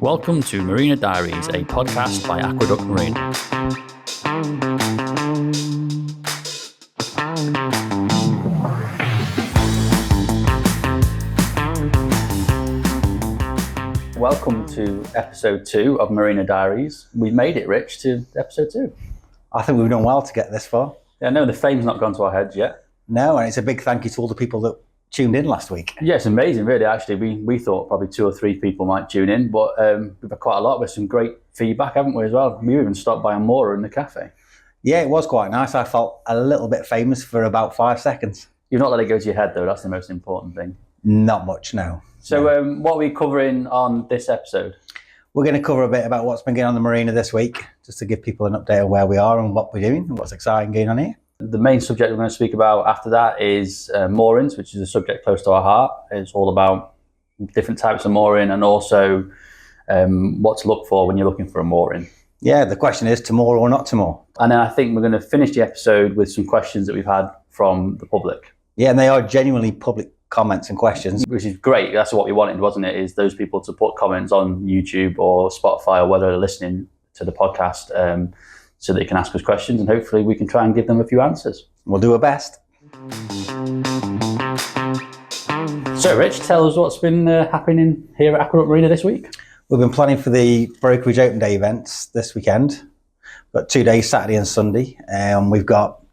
Welcome to Marina Diaries, a podcast by Aqueduct Marina. Welcome to episode 2 of Marina Diaries. We've made it, Rich, to episode 2. I think we've done well to get this far. Yeah, no, the fame's not gone to our heads yet. No, and it's a big thank you to all the people that tuned in last week. Yeah, it's amazing, really. Actually, we thought probably 2 or 3 people might tune in, but we've had quite a lot with some great feedback, haven't we, as well? We even stopped by a moorer in the cafe. Yeah, it was quite nice. I felt a little bit famous for about 5 seconds. You've not let it go to your head, though. That's the most important thing. Not much, no. So what are we covering on this episode? We're going to cover a bit about what's been going on in the marina this week, just to give people an update on where we are and what we're doing and what's exciting going on here. The main subject we're going to speak about after that is moorings, which is a subject close to our heart. It's all about different types of mooring and also what to look for when you're looking for a mooring. Yeah, the question is to moor or not to moor. And then I think we're going to finish the episode with some questions that we've had from the public. Yeah, and they are genuinely public comments and questions. Which is great. That's what we wanted, wasn't it? Is those people to put comments on YouTube or Spotify or whether they're listening to the podcast so they can ask us questions and hopefully we can try and give them a few answers. We'll do our best. So, Rich, tell us what's been happening here at Aqueduct Marina this week. We've been planning for the Brokerage Open Day events this weekend. We've got 2 days, Saturday and Sunday. We've got,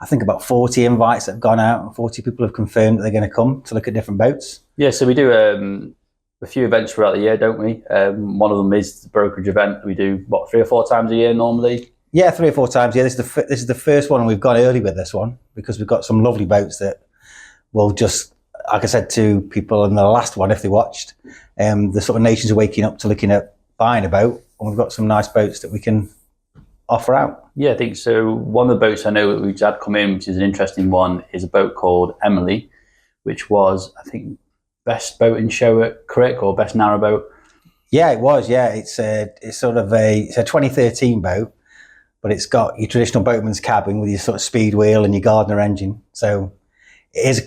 I think, about 40 invites that have gone out and 40 people have confirmed that they're going to come to look at different boats. Yeah, so we do a few events throughout the year, don't we? One of them is the Brokerage event. We do, 3 or 4 times a year normally? Yeah, 3 or 4 times. Yeah, this is the first one, and we've gone early with this one because we've got some lovely boats that will just, like I said to people in the last one, if they watched, the sort of nations are waking up to looking at buying a boat, and we've got some nice boats that we can offer out. Yeah, I think so. One of the boats I know that we've had come in, which is an interesting one, is a boat called Emily, which was, I think, best boat in show at Crick or best narrow boat. Yeah, it was. Yeah, it's a 2013 boat, but it's got your traditional boatman's cabin with your sort of speed wheel and your Gardner engine. So it is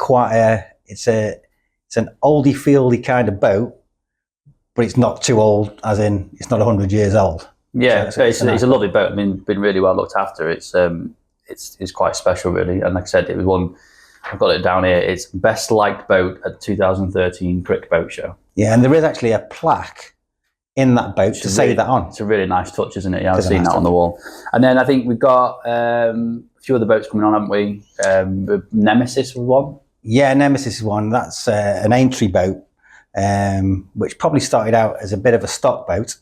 it's an oldie fieldy kind of boat, but it's not too old, as in it's not 100 years old. Yeah, so it's a lovely boat. I mean, been really well looked after. It's quite special, really. And like I said, it was one. I've got it down here. It's best liked boat at the 2013 Crick Boat Show. Yeah, and there is actually a plaque in that boat to say that on. It's a really nice touch, isn't it? Yeah, I've seen that on the wall. And then I think we've got a few other boats coming on, haven't we? Nemesis was one. Yeah, Nemesis is one. That's an Aintree boat, which probably started out as a bit of a stock boat,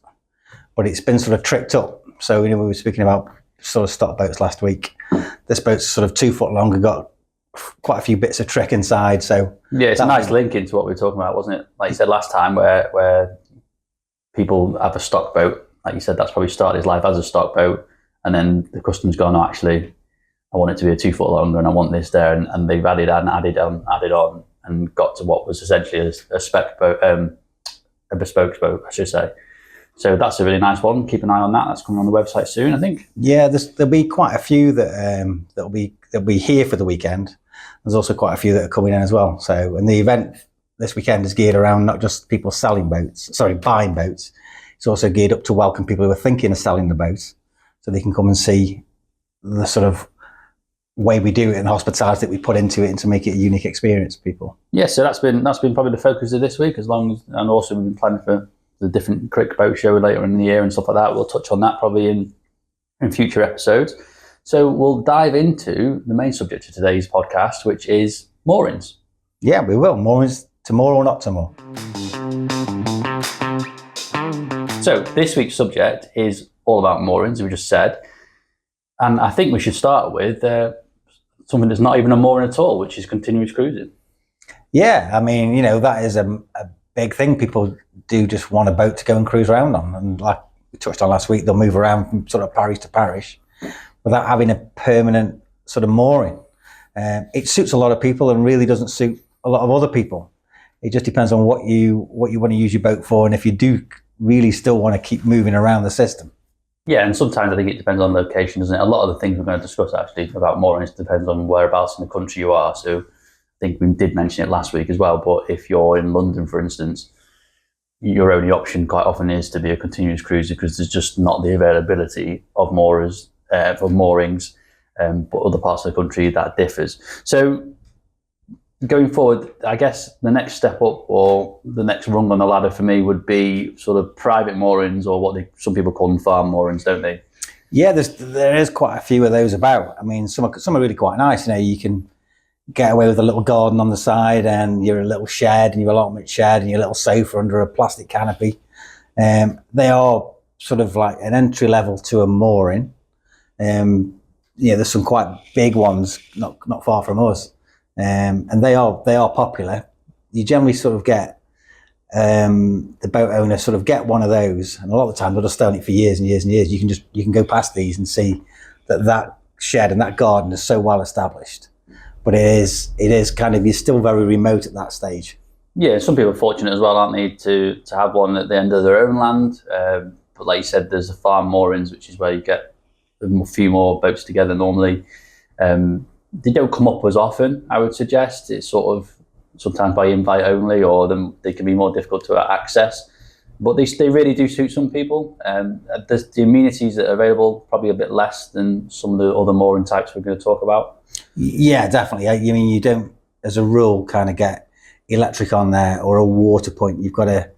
but it's been sort of tricked up. So, we were speaking about sort of stock boats last week. This boat's sort of 2 foot long and got quite a few bits of trick inside. So yeah, it's a nice link into what we were talking about, wasn't it? Like you said last time, where people have a stock boat. Like you said, that's probably started his life as a stock boat, and then the customer's gone, oh, actually, I want it to be a 2 foot longer, and I want this there, and they've added on, and got to what was essentially a spec boat, a bespoke boat, I should say. So that's a really nice one. Keep an eye on that. That's coming on the website soon, I think. Yeah, there'll be quite a few that'll be here for the weekend. There's also quite a few that are coming in as well. So, and the event this weekend is geared around not just people buying boats. It's also geared up to welcome people who are thinking of selling the boats, so they can come and see the sort of way we do it and the hospitality that we put into it, and to make it a unique experience for people. Yeah, so that's been probably the focus of this week, and also we've been planning for the different Crick Boat Show later in the year and stuff like that. We'll touch on that probably in future episodes. So we'll dive into the main subject of today's podcast, which is moorings. Yeah, we will. Moorings, to moor or not to moor. So this week's subject is all about moorings, we just said. And I think we should start with something that's not even a mooring at all, which is continuous cruising. Yeah, I mean, that is a big thing. People do just want a boat to go and cruise around on. And like we touched on last week, they'll move around from sort of parish to parish without having a permanent sort of mooring. It suits a lot of people and really doesn't suit a lot of other people. It just depends on what you want to use your boat for, and if you do really still want to keep moving around the system. Yeah, and sometimes I think it depends on location, doesn't it? A lot of the things we're going to discuss actually about moorings depends on whereabouts in the country you are. So I think we did mention it last week as well, but if you're in London, for instance, your only option quite often is to be a continuous cruiser, because there's just not the availability of moorings, but other parts of the country that differs. So going forward, I guess the next step up, or the next rung on the ladder for me, would be sort of private moorings, or what some people call them farm moorings, don't they? Yeah, there is quite a few of those about. I mean, some are really quite nice. You know, you can get away with a little garden on the side, and your little shed, and your allotment shed, and your little sofa under a plastic canopy. They are sort of like an entry level to a mooring. There's some quite big ones not far from us, and they are popular. You generally sort of get the boat owner sort of get one of those, and a lot of the time they'll just stay on it for years and years and years. You can go past these and see that shed and that garden is so well established. But it is kind of, you're still very remote at that stage. Yeah, some people are fortunate as well, aren't they, to have one at the end of their own land. But like you said, there's the farm moorings, which is where you get a few more boats together normally. They don't come up as often, I would suggest. It's sort of sometimes by invite only, or they can be more difficult to access. But they really do suit some people. The amenities that are available, probably a bit less than some of the other mooring types we're going to talk about. Yeah, definitely. I mean, you don't, as a rule, kind of get electric on there or a water point. You've got to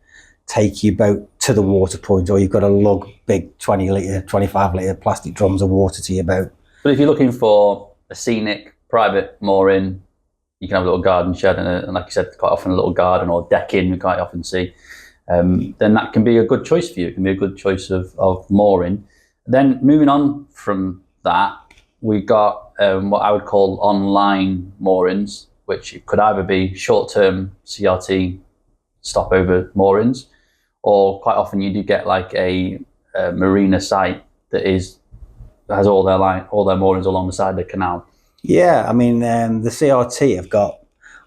take your boat to the water point, or you've got to lug big 20 litre, 25 litre plastic drums of water to your boat. But if you're looking for a scenic private mooring, you can have a little garden shed and like you said, quite often a little garden or decking we quite often see. Then that can be a good choice for you. It can be a good choice of mooring. Then moving on from that, we got what I would call online moorings, which could either be short-term CRT stopover moorings, or quite often you do get like a marina site that has all their moorings along the side of the canal. Yeah, I mean, the CRT have got,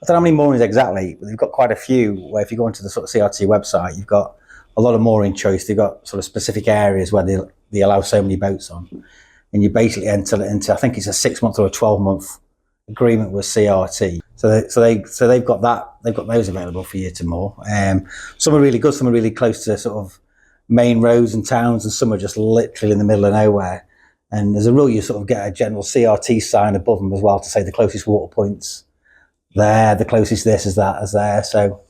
I don't know how many moorings exactly, but they've got quite a few where if you go into the sort of CRT website, you've got a lot of mooring choice. They've got sort of specific areas where they allow so many boats on. And you basically enter into, I think it's a 6-month or a 12-month agreement with CRT. So they've got that, they've got those available for you to moor. Some are really good, some are really close to sort of main roads and towns, and some are just literally in the middle of nowhere. And as a rule, you sort of get a general CRT sign above them as well to say the closest water points there, the closest this is that as there. So,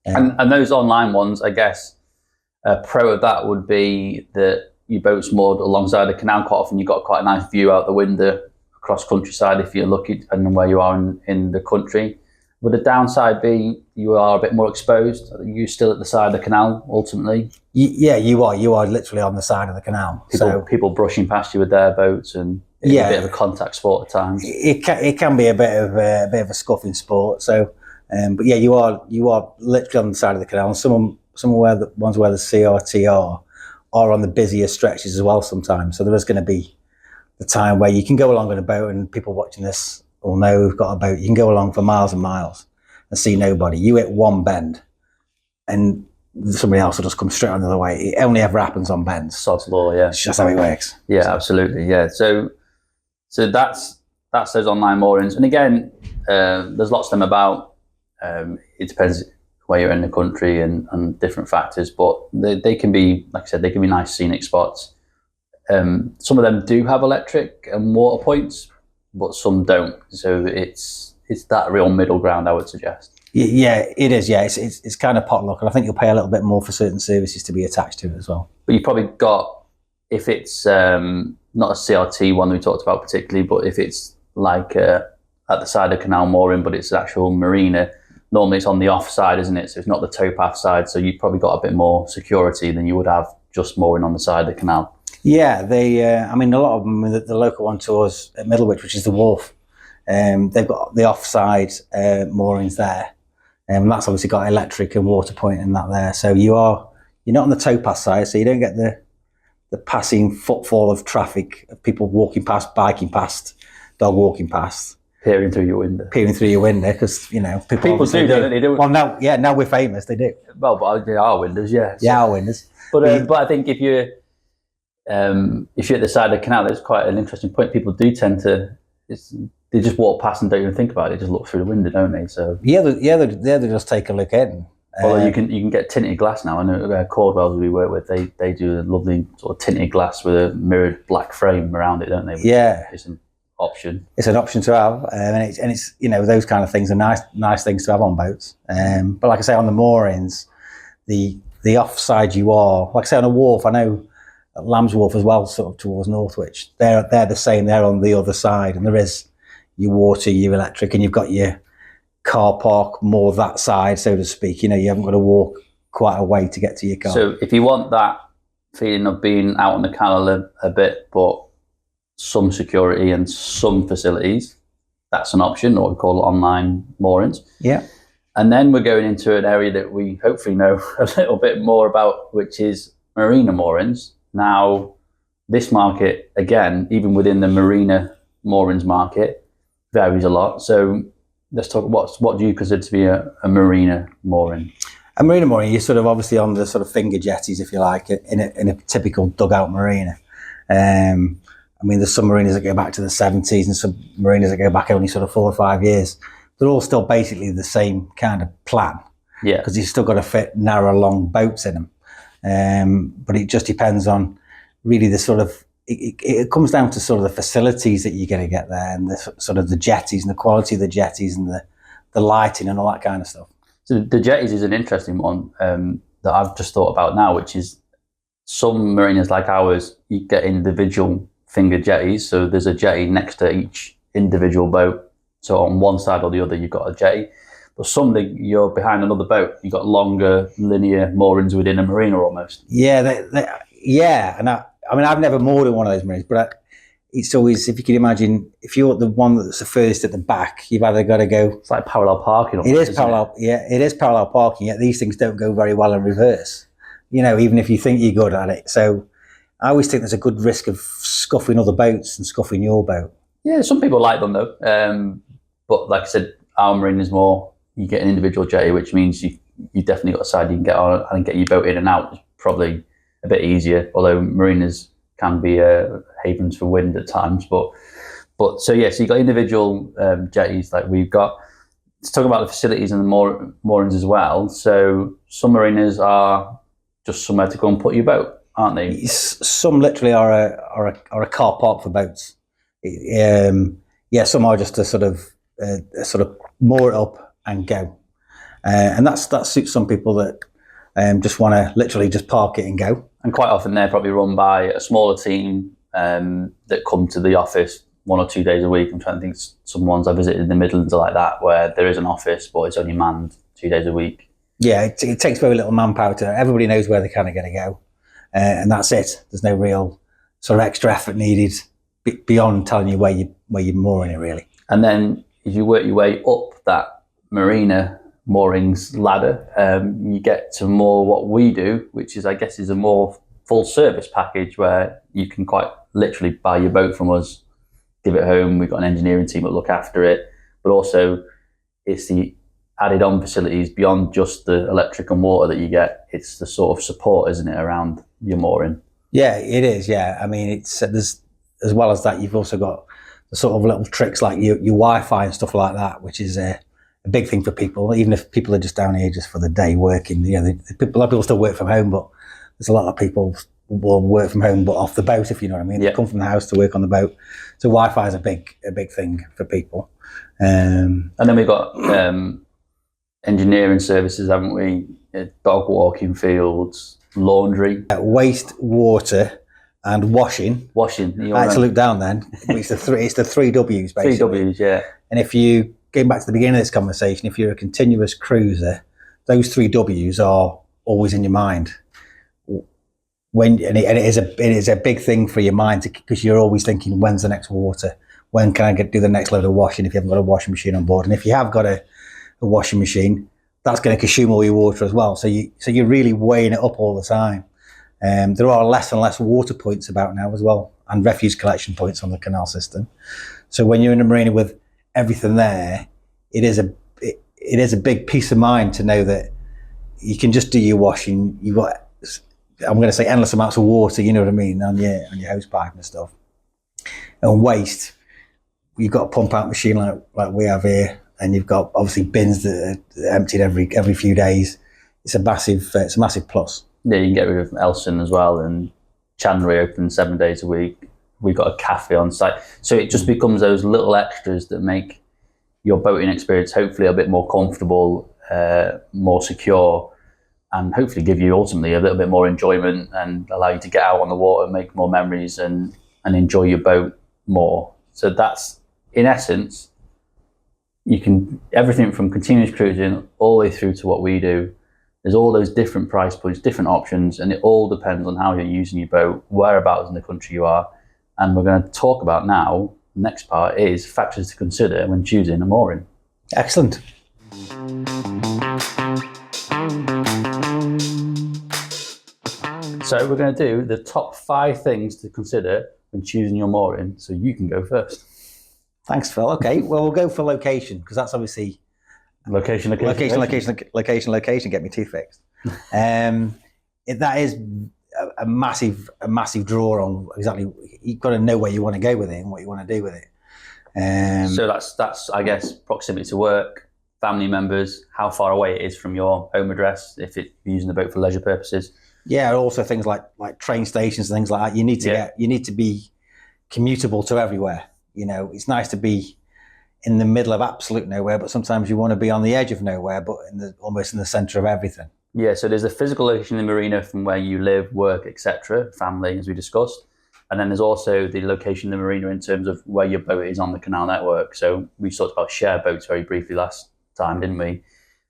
and those online ones, I guess, a pro of that would be that your boat's moored alongside the canal. Quite often you've got quite a nice view out the window across countryside if you're lucky, depending on where you are in the country. Would the downside be you are a bit more exposed? Are you still at the side of the canal ultimately? Yeah, you are. You are literally on the side of the canal. People brushing past you with their boats, and it's a bit of a contact sport at times. It can be a bit of a scuffing sport. So, but yeah, you are literally on the side of the canal. And some where the ones where the CRT are on the busier stretches as well sometimes. So there is going to be the time where you can go along on a boat, and people watching this will know who've got a boat. You can go along for miles and miles and see nobody. You hit one bend and somebody else will just come straight on the other way. It only ever happens on bends. Sod's law, yeah. It's just how it works. Yeah, absolutely, yeah. So that's those online moorings. And again, there's lots of them about. It depends where you're in the country and different factors, but they can be, like I said, they can be nice scenic spots. Some of them do have electric and water points, but some don't. So it's that real middle ground, I would suggest. Yeah, it is. Yeah, it's kind of potluck, and I think you'll pay a little bit more for certain services to be attached to it as well. But you've probably got, if it's not a CRT one we talked about particularly, but if it's like at the side of canal mooring, but it's an actual marina, normally it's on the off side, isn't it? So it's not the towpath side. So you've probably got a bit more security than you would have just mooring on the side of the canal. Yeah, I mean, a lot of them, the local one to us at Middlewich, which is the Wharf, they've got the offside moorings there. And that's obviously got electric and water point and that there. So you're not on the towpath side, so you don't get the passing footfall of traffic, of people walking past, biking past, dog walking past. Peering through your window, because people do, don't they? Well, now we're famous. They do. Well, but our windows, yeah. Yeah, our windows. But I think if you're at the side of the canal, that's quite an interesting point. People do tend to they just walk past and don't even think about it. They just look through the window, don't they? So they just take a look in. Although you can get tinted glass now. I know Cordwells we work with, they do a lovely sort of tinted glass with a mirrored black frame around it, don't they? Yeah, it's an option. It's an option to have, and it's those kind of things are nice things to have on boats. But like I say, on the moorings, the offside you are, like I say, on a wharf. I know at Lamb's Wharf as well, sort of towards Northwich. They're the same. They're on the other side, and there is your water, your electric, and you've got your car park more that side, so to speak. You haven't got to walk quite a way to get to your car. So if you want that feeling of being out on the canal a bit, but some security and some facilities, that's an option, or we call it online moorings. Yeah. And then we're going into an area that we hopefully know a little bit more about, which is marina moorings. Now, this market, again, even within the marina moorings market, varies a lot. So let's talk, what do you consider to be a marina mooring? A marina mooring, you're sort of obviously on the sort of finger jetties, if you like, in a typical dugout marina. There's some marinas that go back to the 70s and some marinas that go back only sort of 4 or 5 years. They're all still basically the same kind of plan. Yeah. Because you've still got to fit narrow, long boats in them. But it just depends on really the sort of, it comes down to sort of the facilities that you're going to get there, and the sort of the jetties and the quality of the jetties and the lighting and all that kind of stuff. So the jetties is an interesting one that I've just thought about now, which is some marinas like ours, you get individual finger jetties. So there's a jetty next to each individual boat. So on one side or the other, you've got a jetty. But some that you're behind another boat, you've got longer linear moorings within a marina almost. Yeah, yeah. And I've never moored in one of those marinas, but it's always, if you can imagine, if you're the one that's the furthest at the back, you've either got to go. It's like parallel parking. It is parallel. Yeah, it is parallel parking. Yet these things don't go very well in reverse. Even if you think you're good at it. So I always think there's a good risk of scuffing other boats and scuffing your boat. Yeah, some people like them though. But like I said, our marina is more, you get an individual jetty, which means you definitely got a side you can get on and get your boat in and out. It's probably a bit easier, although marinas can be havens for wind at times. But so you got individual jetties like we've got. Let's talk about the facilities and the moorings as well. So some marinas are just somewhere to go and put your boat, aren't they? Some literally are a car park for boats. Some are just a sort of moor it up and go, and that suits some people that just want to literally just park it and go. And quite often they're probably run by a smaller team that come to the office 1 or 2 days a week. I'm trying to think some ones I visited in the Midlands are like that, where there is an office, but it's only manned 2 days a week. Yeah, it takes very little manpower everybody knows where they're kind of going to go, and that's it. There's no real sort of extra effort needed beyond telling you where you're mooring it, really. And then if you work your way up that marina moorings ladder, you get to more what we do, which is, I guess, is a more full service package where you can quite literally buy your boat from us, give it home. We've got an engineering team that look after it, but also it's the added on facilities beyond just the electric and water that you get. It's the sort of support, isn't it, around your mooring? Yeah, it is. Yeah, it's there's, as well as that, you've also got the sort of little tricks like your Wi-Fi and stuff like that, which is a big thing for people. Even if people are just down here just for the day working, a lot of people still work from home, but there's a lot of people will work from home but off the boat, if you know what I mean. Yeah. They come from the house to work on the boat, so Wi-Fi is a big thing for people. And then we've got engineering services, haven't we? Dog walking fields, laundry, waste, water, and washing. I had to look down then. It's the three W's basically. 3 W's, yeah. And if you going back to the beginning of this conversation, if you're a continuous cruiser, those 3 W's are always in your mind. It is a big thing for your mind, because you're always thinking, when's the next water? When can I do the next load of washing if you haven't got a washing machine on board? And if you have got a washing machine, that's going to consume all your water as well. So you're really weighing it up all the time. There are less and less water points about now as well, and refuse collection points on the canal system. So when you're in a marina with everything there, it is a big peace of mind to know that you can just do your washing. You've got, I'm going to say, endless amounts of water, you know what I mean, on your hose pipe and stuff. And waste, you've got a pump out machine like we have here, and you've got obviously bins that are emptied every few days. it's a massive plus. Yeah, you can get rid of Elson as well, and Chandlery open 7 days a week. We've got a cafe on site, so it just becomes those little extras that make your boating experience hopefully a bit more comfortable, more secure, and hopefully give you ultimately a little bit more enjoyment and allow you to get out on the water, make more memories, and enjoy your boat more. So that's, in essence, you can everything from continuous cruising all the way through to what we do. There's all those different price points, different options, and it all depends on how you're using your boat, whereabouts in the country you are. And we're going to talk about now, the next part is factors to consider when choosing a mooring. Excellent. So we're going to do the top 5 things to consider when choosing your mooring. So you can go first. Thanks, Phil. Okay, well, we'll go for location, because that's obviously Location. Get me teeth fixed. That is a massive draw on exactly. You've got to know where you want to go with it and what you want to do with it. So that's I guess proximity to work, family members, how far away it is from your home address if you're using the boat for leisure purposes. Yeah, also things like train stations and things like that. You need to be commutable to everywhere. You know, it's nice to be in the middle of absolute nowhere, but sometimes you want to be on the edge of nowhere, but almost in the centre of everything. Yeah, so there's a physical location in the marina from where you live, work, etc., family, as we discussed. And then there's also the location in the marina in terms of where your boat is on the canal network. So we talked about share boats very briefly last time, didn't we?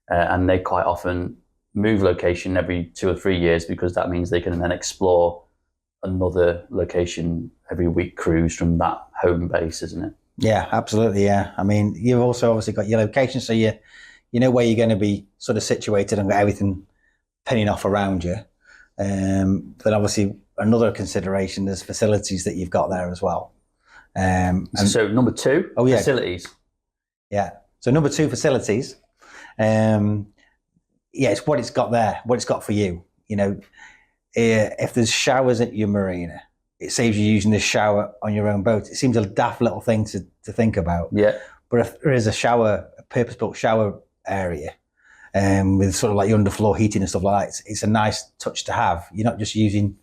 And they quite often move location every 2 or 3 years, because that means they can then explore another location every week cruise from that home base, isn't it? Yeah, absolutely. Yeah, I mean, you've also obviously got your location, so you know where you're going to be sort of situated and got everything pinning off around you. Then obviously another consideration is facilities that you've got there as well. And so number 2, facilities. Yeah. So number 2, facilities. It's what it's got there, what it's got for you. You know, if there's showers at your marina, it saves you using the shower on your own boat. It seems a daft little thing to think about. Yeah. But if there is a purpose-built shower area, with sort of like your underfloor heating and stuff like that, it's a nice touch to have. You're not just using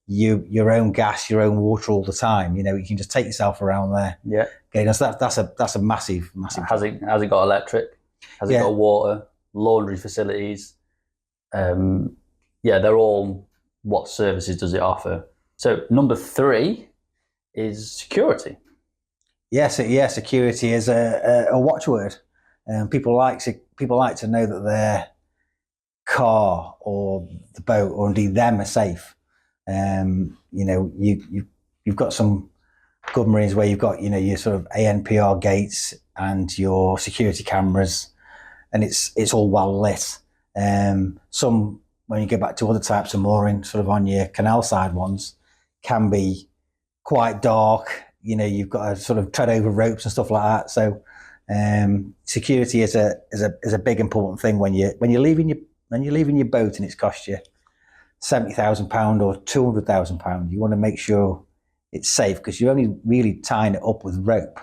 your own gas, your own water all the time. You know, you can just take yourself around there. Yeah. Okay, so that's a massive. Has it got electric? Has it got water, laundry facilities? They're all, what services does it offer? So number 3 is security. Security is a watchword. People like to know that their car or the boat or indeed them are safe. You know, you've got some good marines where you've got, you know, your sort of ANPR gates and your security cameras, and it's all well lit. Some, when you go back to other types of mooring, sort of on your canal side ones, can be quite dark. You know, you've got to sort of tread over ropes and stuff like that. So security is a big important thing when you're leaving your boat and it's cost you £70,000 or £200,000. You want to make sure it's safe, because you're only really tying it up with rope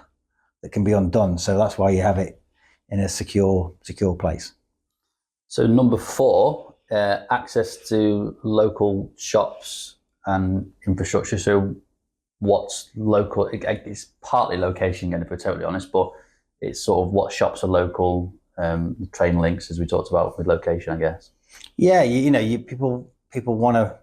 that can be undone. So that's why you have it in a secure place. So number 4, access to local shops and infrastructure. So what's local? It's partly location, again, if we're totally honest, but it's sort of what shops are local, train links, as we talked about with location, I guess. Yeah, people want to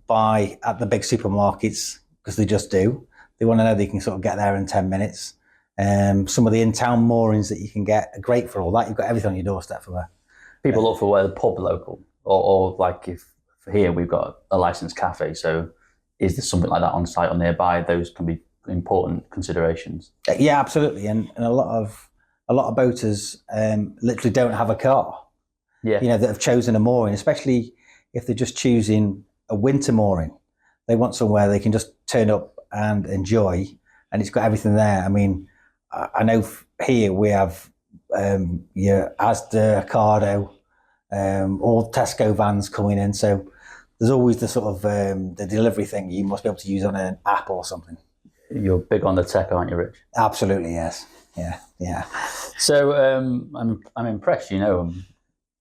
buy at the big supermarkets because they just do. They want to know they can sort of get there in 10 minutes. Some of the in-town moorings that you can get are great for all that. You've got everything on your doorstep for that. People look for where the pub local, or like if here we've got a licensed cafe, so is there something like that on site or nearby? Those can be important considerations. Yeah, absolutely. And a lot of boaters literally don't have a car. Yeah. You know, that have chosen a mooring, especially if they're just choosing a winter mooring. They want somewhere they can just turn up and enjoy, and it's got everything there. I mean, I know here we have your Asda, Cardo, all Tesco vans coming in. So there's always the sort of the delivery thing you must be able to use on an app or something. You're big on the tech, aren't you, Rich? Absolutely, yes. Yeah. So I'm impressed. You know,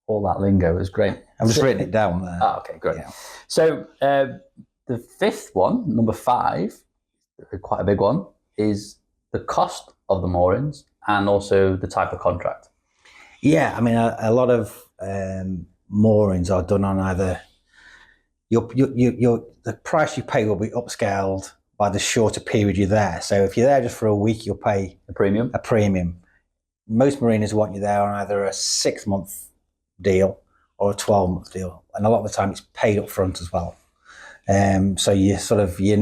All that lingo is great. I've just written it down there. Oh, okay, great. Yeah. So the fifth one, number 5, quite a big one, is the cost of the moorings and also the type of contract. Yeah, I mean, a lot of moorings are done on either the price you pay will be upscaled by the shorter period you're there. So if you're there just for a week, you'll pay A premium. a premium. Most marinas want you there on either a 6-month deal or a 12-month deal, and a lot of the time it's paid up front as well. So you sort of, you've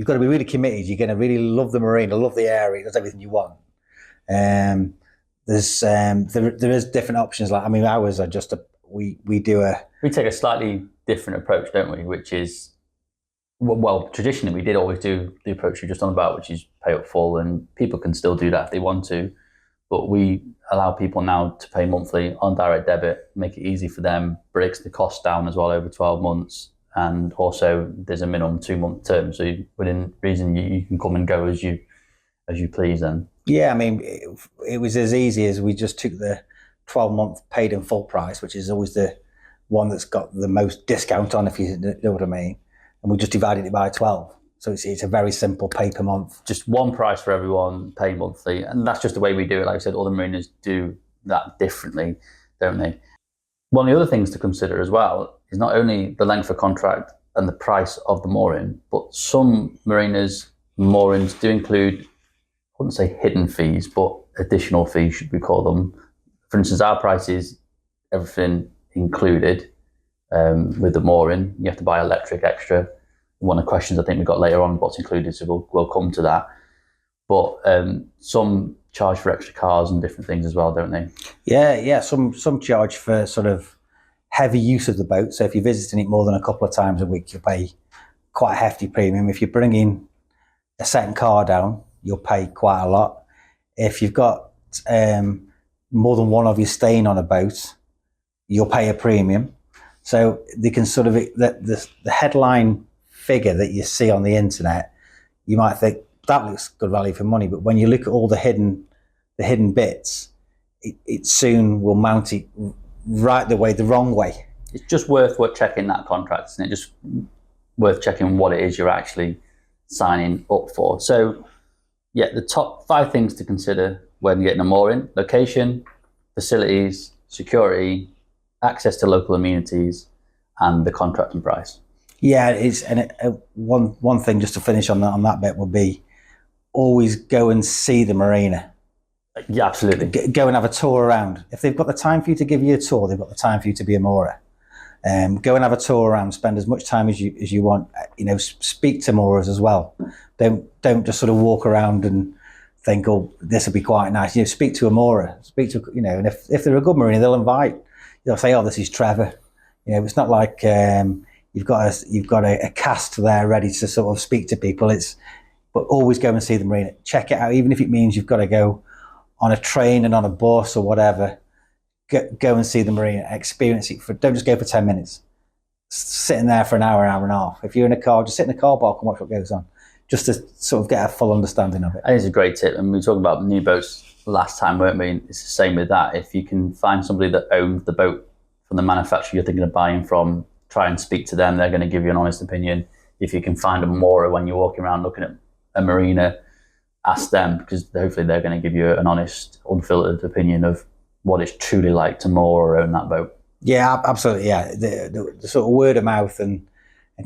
got to be really committed. You're going to really love the marina, love the area, does everything you want. There is different options. Like, I mean, ours are just we take a slightly different approach, don't we? Which is, well, traditionally we did always do the approach you're just on about, which is pay up full, and people can still do that if they want to. But we allow people now to pay monthly on direct debit, make it easy for them, breaks the cost down as well over 12 months. And also there's a minimum 2-month term. So within reason, you can come and go as you please then. Yeah, I mean, it was as easy as we just took the 12-month paid in full price, which is always the one that's got the most discount on, if you know what I mean. And we just divided it by 12. So it's a very simple pay per month. Just one price for everyone, pay monthly. And that's just the way we do it. Like I said, all the marinas do that differently, don't they? One of the other things to consider as well is not only the length of contract and the price of the mooring, but some moorings do include, I wouldn't say hidden fees, but additional fees, should we call them. For instance, our price is everything included with the mooring. You have to buy electric extra. One of the questions I think we got later on, what's included, so we'll come to that. But some charge for extra cars and different things as well, don't they? Yeah. Some charge for sort of heavy use of the boat. So if you're visiting it more than a couple of times a week, you'll pay quite a hefty premium. If you're bringing a second car down, you'll pay quite a lot. If you've got more than one of you staying on a boat, you'll pay a premium. So they can sort of, the headline figure that you see on the internet, you might think that looks good value for money, but when you look at all the hidden bits, it soon will mount it the wrong way. It's just worth checking that contract, isn't it? Just worth checking what it is you're actually signing up for. So yeah, the top 5 things to consider when getting a mooring: location, facilities, security, access to local amenities, and the contract and price. Yeah, it is. And one thing just to finish on that bit would be always go and see the marina. Yeah, absolutely. Go and have a tour around. If they've got the time for you to give you a tour, they've got the time for you to be a moorer. Go and have a tour around. Spend as much time as you want. Speak to moorers as well. Don't just sort of walk around and think, oh, this will be quite nice. Speak to a moorer. And if they're a good marina, they'll say, oh, this is Trevor. It's not like you've got a cast there ready to sort of speak to people. But always go and see the marina. Check it out, even if it means you've got to go on a train and on a bus or whatever. Go and see the marina. Experience it. Don't just go for 10 minutes. Sitting there for an hour and a half. If you're in a car, just sit in the car park and watch what goes on, just to sort of get a full understanding of it. I think it's a great tip. And we were talking about new boats last time, weren't we? It's the same with that. If you can find somebody that owns the boat from the manufacturer you're thinking of buying from, try and speak to them. They're going to give you an honest opinion. If you can find a moorer when you're walking around looking at a marina, ask them, because hopefully they're going to give you an honest, unfiltered opinion of what it's truly like to moor or own that boat. Yeah, absolutely. Yeah, the sort of word of mouth and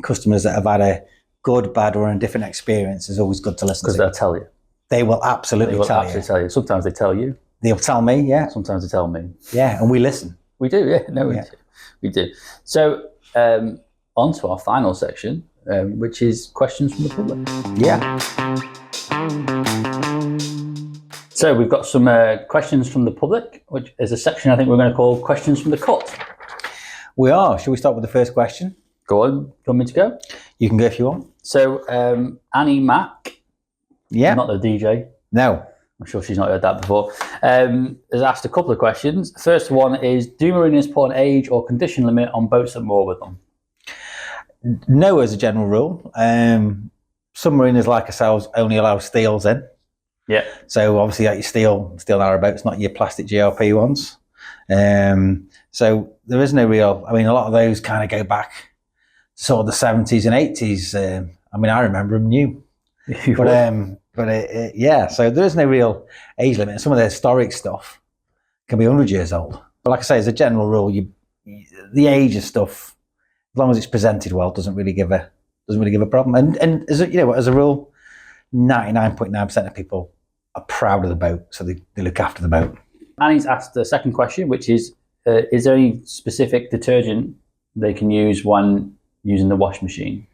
customers that have had a good, bad, or indifferent experience is always good to listen to. Because they'll tell you. They will absolutely tell you. Sometimes they tell you. They'll tell me, yeah. Sometimes they tell me. Yeah, and we listen. We do, yeah. No, we do. So on to our final section, which is questions from the public. Yeah. So we've got some questions from the public, which is a section I think we're going to call questions from the cut. We are. Shall we start with the first question? Go on. Do you want me to go? You can go if you want. So Annie Mack, not the DJ. No. I'm sure she's not heard that before, has asked a couple of questions. The first one is, do marinas put an age or condition limit on boats that moor with them? No, as a general rule. Some marinas like ourselves only allow steels in. Yeah. So obviously like your steel narrow boats, not your plastic GLP ones. So there is no real. I mean, a lot of those kind of go back sort of the 70s and 80s. I mean, I remember them new. Yeah. So there is no real age limit. Some of the historic stuff can be 100 years old. But like I say, as a general rule, the age of stuff, as long as it's presented well, doesn't really give a problem. And as a rule, 99.9% of people are proud of the boat, so they look after the boat. Annie's asked the second question, which is there any specific detergent they can use when using the wash machine?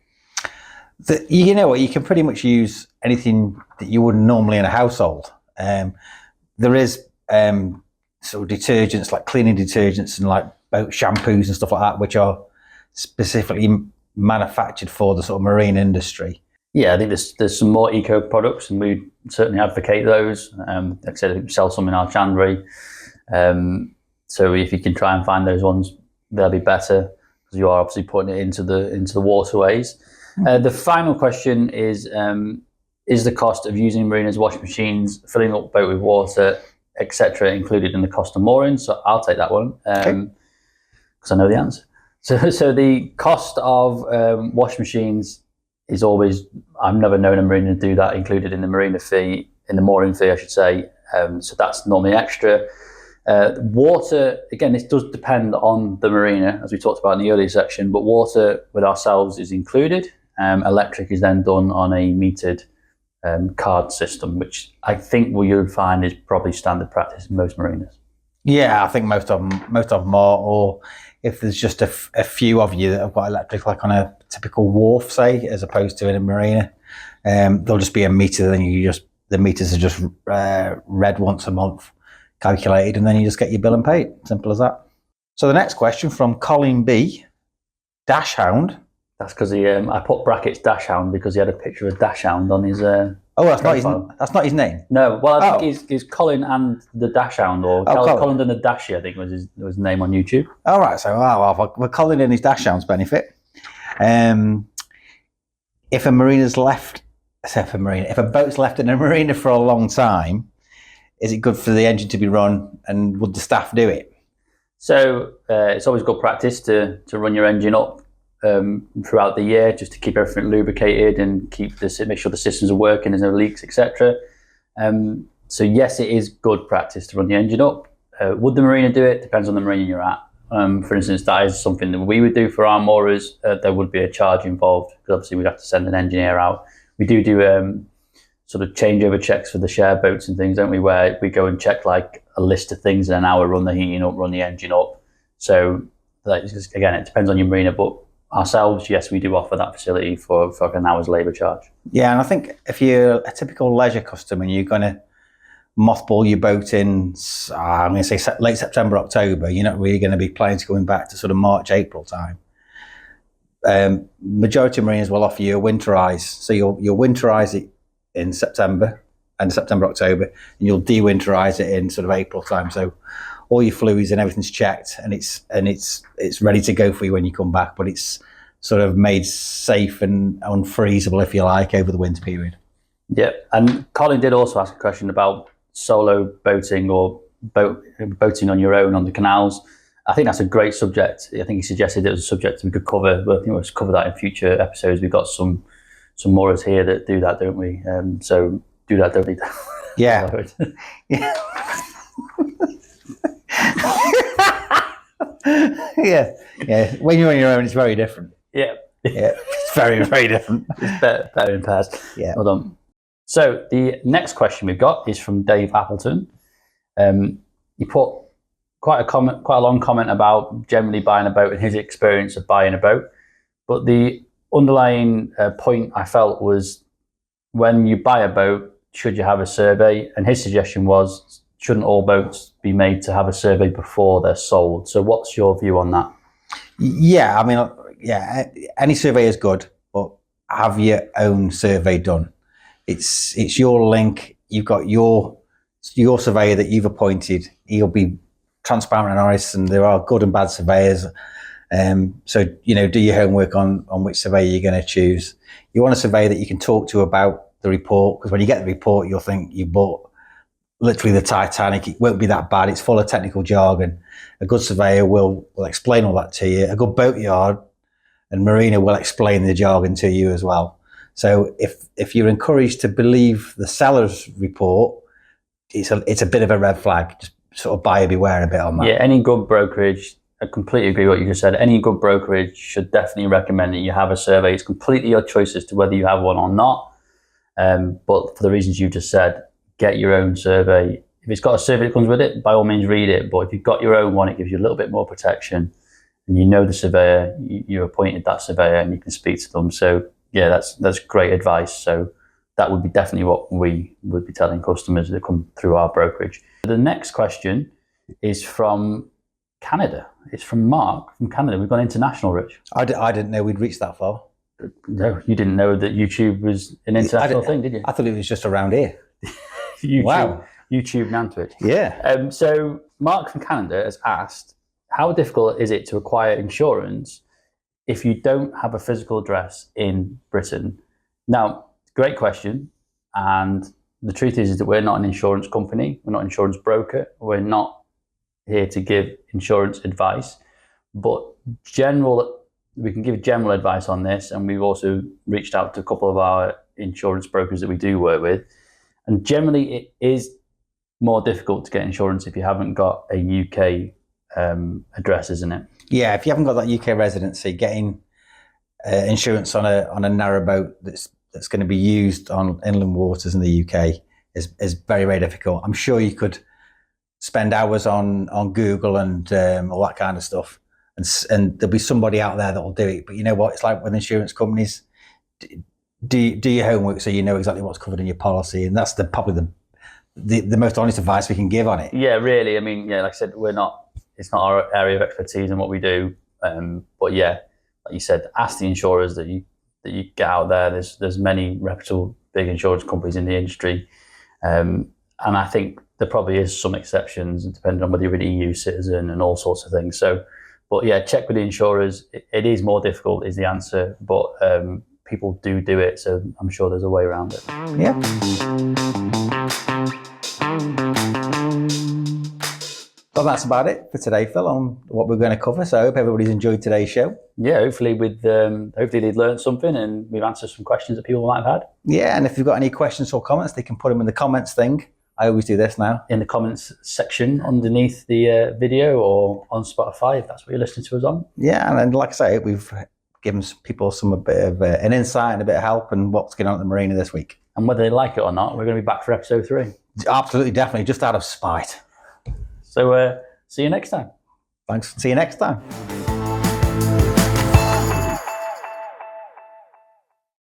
You know what, you can pretty much use anything that you wouldn't normally in a household. There is sort of detergents, like cleaning detergents and like boat shampoos and stuff like that, which are specifically manufactured for the sort of marine industry. Yeah, I think there's some more eco products, and we certainly advocate those. Like I said, we sell some in our chandlery. So if you can try and find those ones, they'll be better, because you are obviously putting it into the waterways. The final question is the cost of using Marina's wash machines, filling up the boat with water, etc., included in the cost of moorings? So I'll take that one, because I know the answer. So the cost of wash machines is always, I've never known a marina to do that, included in the marina fee, in the mooring fee, I should say. So that's normally extra. Water, again, this does depend on the marina, as we talked about in the earlier section, but water with ourselves is included. Electric is then done on a metered card system, which I think what you would find is probably standard practice in most marinas. Yeah, I think most of them are, or if there's just a few of you that have got electric, like on a typical wharf, say, as opposed to in a marina, there'll just be a meter. Then the meters are just read once a month, calculated, and then you just get your bill and paid. Simple as that. So the next question from Colin B. Dash Hound. That's because I put brackets dash hound because he had a picture of a dash hound on his. That's not his name. No, well, I think he's Colin and the Dash Hound, or Colin and the Dashy, I think was his name on YouTube. All right, so we're Colin and his Dash Hound's benefit. If a boat's left in a marina for a long time, is it good for the engine to be run, and would the staff do it? So it's always good practice to run your engine up throughout the year, just to keep everything lubricated and make sure the systems are working, there's no leaks, etc. So yes, it is good practice to run the engine up. Would the marina do it? Depends on the marina you're at. For instance, that is something that we would do for our moorers. There would be a charge involved, because obviously we'd have to send an engineer out. We do sort of changeover checks for the share boats and things, don't we, where we go and check like a list of things in an hour, run the heating up, run the engine up. So again, it depends on your marina, but ourselves, yes, we do offer that facility for like an hour's labour charge. Yeah, and I think if you're a typical leisure customer and you're going to mothball your boat in, I'm going to say late September, October, you're not really going to be planning to going back to sort of March, April time. Majority of marinas will offer you a winterize. So you'll winterize it in September, and September, October, and you'll de-winterize it in sort of April time. So all your fluids and everything's checked, and it's ready to go for you when you come back, but it's sort of made safe and unfreezable, if you like, over the winter period. Yeah, and Colin did also ask a question about solo boating or boating on your own on the canals. I think that's a great subject. I think he suggested it was a subject we could cover, but I think we'll just cover that in future episodes. We've got some moorers here that do that, don't we? So do that, don't we? Yeah. Yeah. yeah. When you're on your own, it's very different. Yeah, it's very, very different. It's better in pairs. Yeah. Well done. So the next question we've got is from Dave Appleton. He put quite a long comment about generally buying a boat and his experience of buying a boat, but the underlying point I felt was, when you buy a boat, should you have a survey? And his suggestion was, shouldn't all boats be made to have a survey before they're sold? So what's your view on that? Yeah, I mean, any survey is good, but have your own survey done. It's your link. You've got your surveyor that you've appointed. He'll be transparent and honest, and there are good and bad surveyors. So, do your homework on which surveyor you're going to choose. You want a surveyor that you can talk to about the report, because when you get the report, you'll think you bought literally the Titanic. It won't be that bad. It's full of technical jargon. A good surveyor will explain all that to you. A good boatyard and marina will explain the jargon to you as well. So if you're encouraged to believe the seller's report, it's a bit of a red flag. Just sort of buyer beware a bit on that. Yeah, any good brokerage, I completely agree with what you just said. Any good brokerage should definitely recommend that you have a survey. It's completely your choice as to whether you have one or not. But for the reasons you just said, get your own survey. If it's got a survey that comes with it, by all means read it. But if you've got your own one, it gives you a little bit more protection. And you know the surveyor, you appointed that surveyor and you can speak to them. So yeah, that's great advice. So that would be definitely what we would be telling customers that come through our brokerage. The next question is from Canada. It's from Mark from Canada. We've gone international, Rich. I didn't know we'd reached that far. No, you didn't know that YouTube was an international thing, did you? I thought it was just around here. YouTube, wow. YouTube Nantwich. Yeah. So Mark from Canada has asked, how difficult is it to acquire insurance if you don't have a physical address in Britain? Now, great question. And the truth is that we're not an insurance company. We're not an insurance broker. We're not here to give insurance advice. But we can give general advice on this. And we've also reached out to a couple of our insurance brokers that we do work with. And generally, it is more difficult to get insurance if you haven't got a UK address, isn't it? Yeah, if you haven't got that UK residency, getting insurance on a narrowboat that's going to be used on inland waters in the UK is very, very difficult. I'm sure you could spend hours on Google and all that kind of stuff, and there'll be somebody out there that will do it. But you know what? It's like with insurance companies. Do your homework so you know exactly what's covered in your policy, and that's probably the most honest advice we can give on it. Yeah, really. I mean, yeah, like I said, it's not our area of expertise in what we do. But yeah, like you said, ask the insurers that you get out there. There's many reputable big insurance companies in the industry, and I think there probably is some exceptions depending on whether you're an EU citizen and all sorts of things. So, but yeah, check with the insurers. It is more difficult, is the answer, but people do it, so I'm sure there's a way around it. Yeah. Well, that's about it for today, Phil, on what we're going to cover. So I hope everybody's enjoyed today's show. Yeah, hopefully they've learned something and we've answered some questions that people might have had. Yeah, and if you've got any questions or comments, they can put them in the comments thing. I always do this now. In the comments section underneath the video or on Spotify, if that's what you're listening to us on. Yeah, and like I say, we've given people a bit of an insight and a bit of help and what's going on at the marina this week. And whether they like it or not, we're going to be back for episode 3. Absolutely, definitely, just out of spite. So see you next time. Thanks. See you next time.